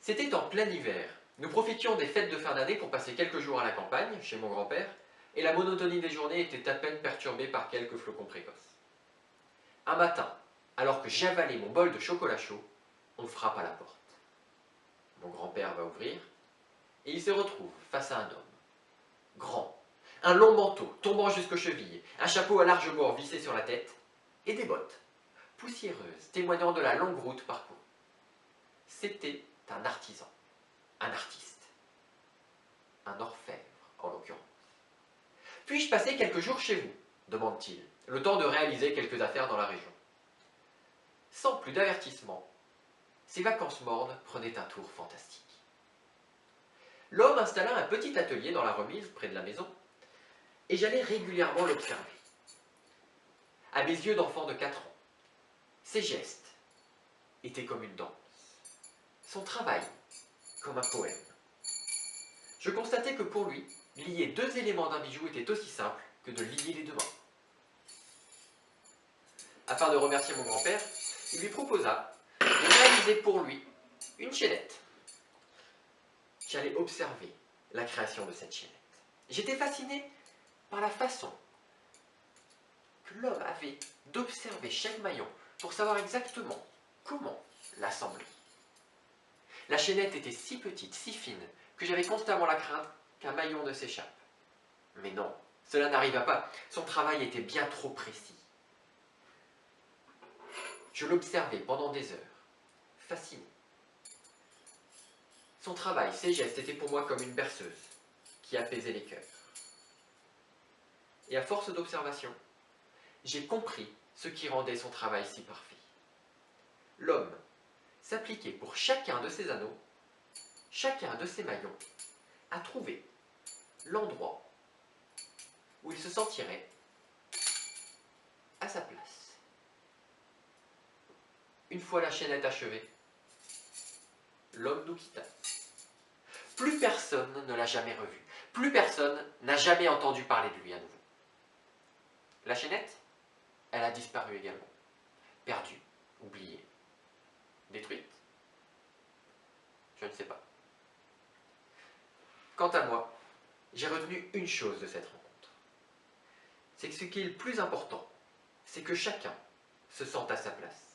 C'était en plein hiver. Nous profitions des fêtes de fin d'année pour passer quelques jours à la campagne, chez mon grand-père, et la monotonie des journées était à peine perturbée par quelques flocons précoces. Un matin, alors que j'avalais mon bol de chocolat chaud, on frappe à la porte. Mon grand-père va ouvrir, et il se retrouve face à un homme. Grand, un long manteau tombant jusqu'aux chevilles, un chapeau à large bord vissé sur la tête, et des bottes, poussiéreuses, témoignant de la longue route parcourue. C'était un artisan, un artiste, un orfèvre en l'occurrence. Puis-je passer quelques jours chez vous demande-t-il, le temps de réaliser quelques affaires dans la région. Sans plus d'avertissement, ces vacances mornes prenaient un tour fantastique. L'homme installa un petit atelier dans la remise près de la maison, et j'allais régulièrement l'observer. À mes yeux d'enfant de 4 ans, ses gestes étaient comme une danse, son travail comme un poème. Je constatais que pour lui, lier 2 éléments d'un bijou était aussi simple que de lier les 2 mains. Afin de remercier mon grand-père, il lui proposa de réaliser pour lui une chaînette. J'allais observer la création de cette chaînette. J'étais fasciné par la façon que l'homme avait d'observer chaque maillon pour savoir exactement comment l'assembler. La chaînette était si petite, si fine, que j'avais constamment la crainte qu'un maillon ne s'échappe. Mais non, cela n'arriva pas. Son travail était bien trop précis. Je l'observais pendant des heures, fasciné. Son travail, ses gestes étaient pour moi comme une berceuse qui apaisait les cœurs. Et à force d'observation, j'ai compris ce qui rendait son travail si parfait. L'homme s'appliquait pour chacun de ses anneaux, chacun de ses maillons, à trouver l'endroit où il se sentirait à sa place. Une fois la chaînette achevée, l'homme nous quitta. Plus personne ne l'a jamais revu. Plus personne n'a jamais entendu parler de lui à nouveau. La chaînette, elle a disparu également. Perdue, oubliée, détruite. Je ne sais pas. Quant à moi, j'ai retenu une chose de cette rencontre. C'est que ce qui est le plus important, c'est que chacun se sente à sa place.